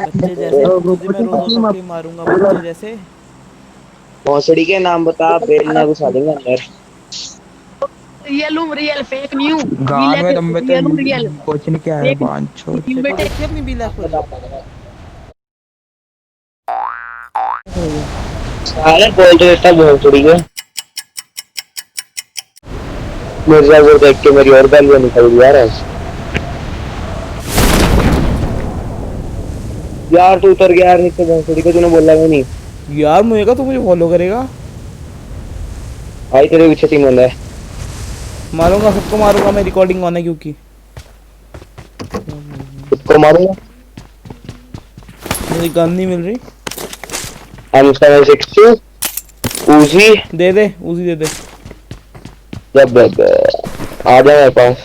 बच्चे जैसे तुझे मैं रोजों तक ही मारूंगा बच्चे जैसे। भोसड़ी के नाम बता, बेलना घुसा देंगे अंदर। रियल हूँ, रियल फेक नहीं हूँ। गान में तुम तो रियल हूँ, रियल कुछ नहीं क्या है फेक बांचो। नहीं हूँ शक्ल बेटे। देखी अपनी बिलैक वाली। हो गया। साले बोल तो देता भोसड़ी के। मिर्जापुर देख के मेरी और गालियां निकल गई यार आज। यार तू उतर गया यार नीचे, भोसड़ी को तूने बोला भी नहीं। यार मुझे कहा तू मुझे फॉलो करेगा। भाई तेरे पीछे टीम बंदा है। मारूंगा सबको मारूंगा, मैं रिकॉर्डिंग ऑन है क्योंकि उसको मारूंगा। मुझे गन नहीं मिल रही। M762 उजी। दे दे उसी दे दे। जब जब आ जा मेरे पास।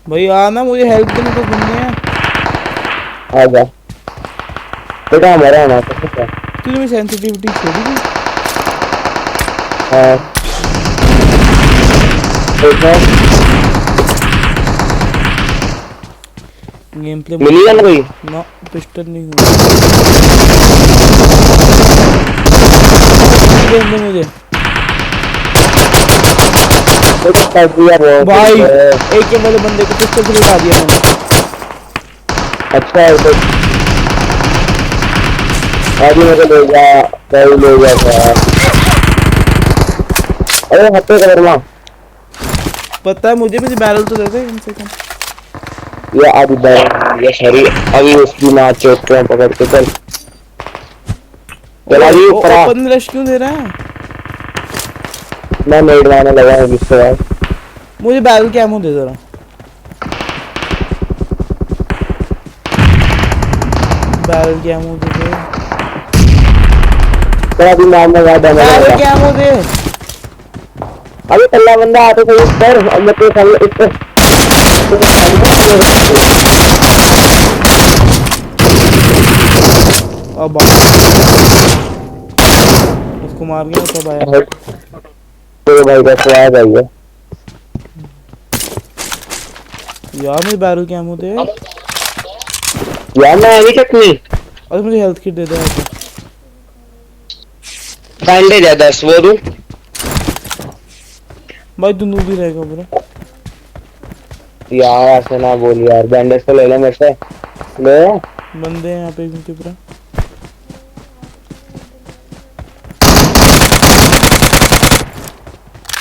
भाई आना, मुझे हेल्प देने को घूमने हैं। आ जा बेटा, हमारा आना तो है। तूने मेरी सेंसिटिविटी छोड़ी थी। हाँ देखो गेम प्ले मिली ना कोई। ना, पिस्टल नहीं हुआ। दे दे मुझे भाई। एक के वाले बंदे को पिस्टल से उठा दिया मैंने। अच्छा है तो अभी मेरे ले जा, कहीं ले जा। अरे हत्या कर माँ। पता है मुझे, मुझे बैरल तो दे दे कम से कम। ये अभी ये सॉरी, अभी उसकी नाच चोट पकड़ के चल। चला जी ऊपर आ। ओपन रश क्यों दे रहा है? मैं नेट मारने लगा हूँ जिससे यार। मुझे बैरल के एमो दे जरा। बैरल के एमो दे दे। तेरा भी मारने का डर बैरल के एमो दे। अभी कल्ला बंदा आते थे इस पर, अब मैं तो सामने इस पर। अब उसको मार गया तब आया। तेरे भाई का स्वाद आई है यार मुझे बैरल के एमो दे। यार। मैं अभी चटनी और मुझे हेल्थ किट दे दे ऐसे। बैंडेज है 10 वो दूं। भाई तू नूब भी रहेगा पूरा। यार ऐसे ना बोल यार, बैंडेज तो ले ले मेरे से। ले बंदे हैं यहाँ पे क्योंकि पूरा।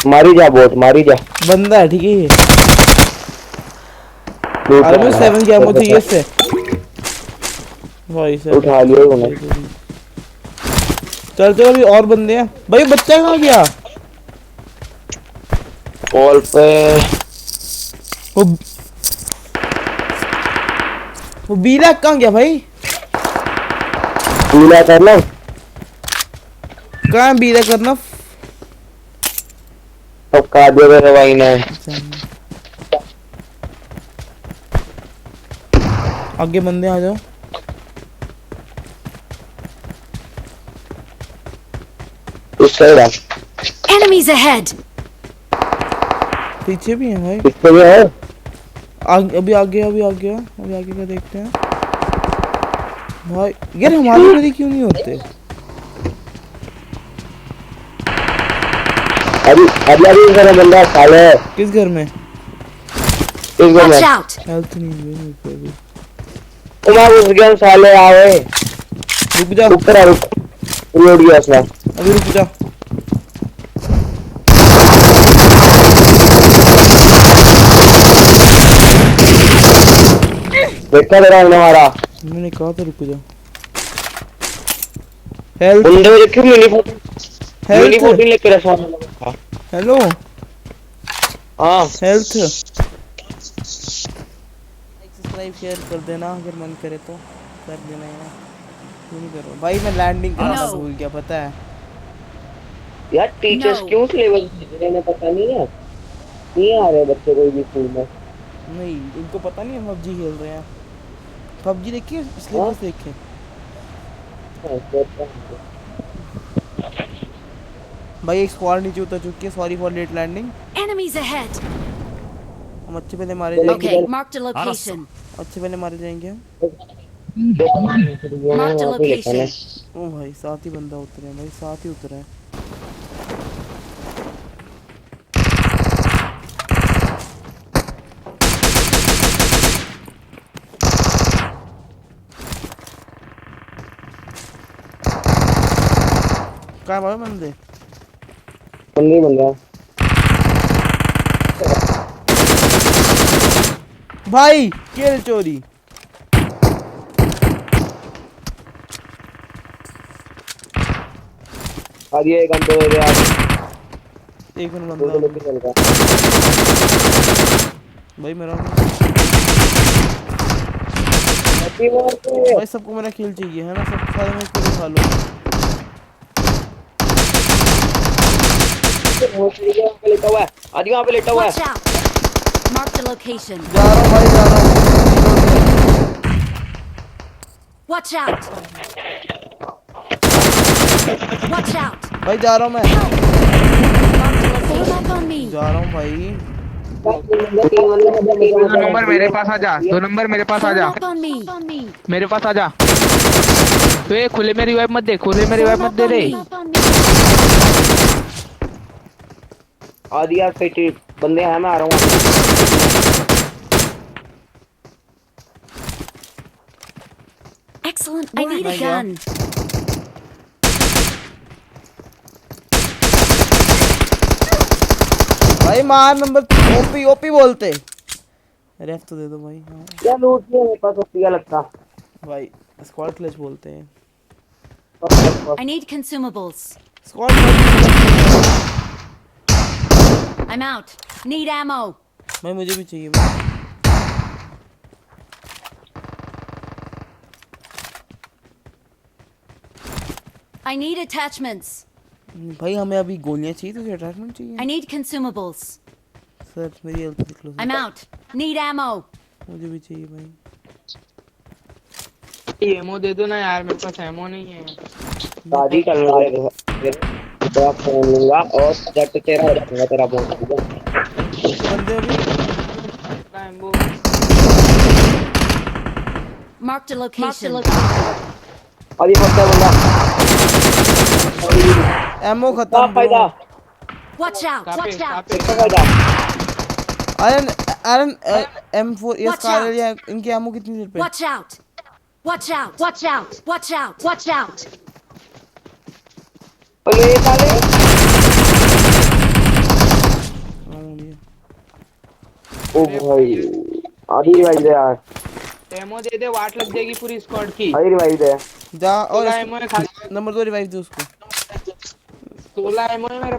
मारी जा बोट, मारी जा। बंदा है ठीक है ये। अरे मुझे 7 की एमो चाहिए इससे। भाई साहब उठा लिया उन्होंने। चल चल, अभी और बंदे हैं। भाई बच्चा कहाँ गया? कॉल पे वो वो बीला कहाँ गया भाई? पीला करना। कहाँ बीला करना? अब काट दिया मेरे भाई ने। आगे बंदे आ जाओ। उस साइड आ। Enemies ahead! पीछे भी हैं भाई। इससे भी है। अभी आगे, अभी आगे, अभी आगे का देखते हैं भाई। यार हमारे घर ही क्यों नहीं होते? अभी मेरा बंदा साले। किस घर में? इस घर Watch में out! हेल्थ नहीं है मेरे पे अभी। तुम्हारे उस गेम साले आवे। रुक जा, ऊपर आ रुक। रोड गया असला। अभी रुक जा। देखा तेरा हमने मारा। मैंने कहा था रुक जा। हेल्थ बंदे को देखिए मिनी हेल्थ फोर्टी लेके रखा है। हेलो हाँ हेल्थ। सब्सक्राइब शेयर कर देना अगर मन करे तो कर देना यार। क्यों नहीं करो भाई? मैं लैंडिंग कराना भूल गया पता है। यार टीचर्स क्यों सिलेबस भेज रहे हैं पता नहीं है। नहीं आ रहे बच्चे कोई भी स्कूल में। नहीं इनको पता नहीं हम पबजी खेल रहे हैं। पबजी देखिए, हाँ? सिलेबस देखे। भाई एक स्क्वाड नीचे उतर चुकी है। Sorry for late landing. Enemies ahead! हम अच्छे पहले मारे जाएंगे। Okay, marked a location. अच्छे पहले मारे जाएंगे हम। Marked a location. ओ भाई साथ ही बंदा उतरे भाई, साथ ही उतरा है। क्या भाई बंदे बंदे बन रहा भाई, किल चोरी। आज ये गन दो दे आज एक मिनट दो बंदा लेके चल रहा भाई मेरा। हैप्पी बर्थडे भाई सबको मेरा किल चाहिए है ना, सब सारे मैं किल खा लूँ। वहां पे लेटा हुआ है आज वहां पे लेटा हुआ Watch है out. Marked a location. जा रहा हूँ भाई, जा रहा हूँ। Watch out. Watch out. भाई जा रहा हूँ मैं, Marked a location. Fall back on me. जा रहा हूँ भाई। दो नंबर मेरे पास आ जा, 2 नंबर मेरे पास आ Fall जा, back on me. मेरे पास आ जा। तो ये खुले में रिवाइव मत दे, खुले में Fall रिवाइव मत back दे on रे। me. आज यार पेटी बंदे हैं, मैं आ रहा हूँ। Excellent. I need a There you go. gun. भाई मार नंबर ओपी ओपी बोलते। रेफ तो दे दो भाई। हाँ क्या लूट लिया मेरे पास क्या लगता भाई, स्क्वाड क्लच बोलते हैं। I need consumables. Squad clutch. I'm out. Need ammo. भाई मुझे भी चाहिए भाई। I need attachments. भाई हमें अभी गोलियां चाहिए, तो अटैचमेंट चाहिए। I need consumables. सर मेरी हेल्थ देख लो I'm sir. out. Need ammo. मुझे भी चाहिए भाई। एमो दे दो ना यार, मेरे पास एमो नहीं है। शादी कर लो तेरा फोन लूंगा और जट तेरा रखूंगा तेरा फोन। बंदे अभी एमो Marked a location. और ये फटता है बंदा एमो क्या खत्म फायदा bro. Watch out. Watch out. क्या फायदा iron iron M4 yes Watch car out. या इनकी एमो कितनी देर पे? Watch out. Watch out. Watch out. Watch out. Watch out. और ये साले ओ भाई आधी रिवाइव दे यार, एमो दे दे, वाट लग जाएगी पूरी स्क्वाड की। आधी रिवाइव दे। जा और 16 एमओ है खाली, नंबर 2 रिवाइव दे उसको। 16 एमओ है मेरे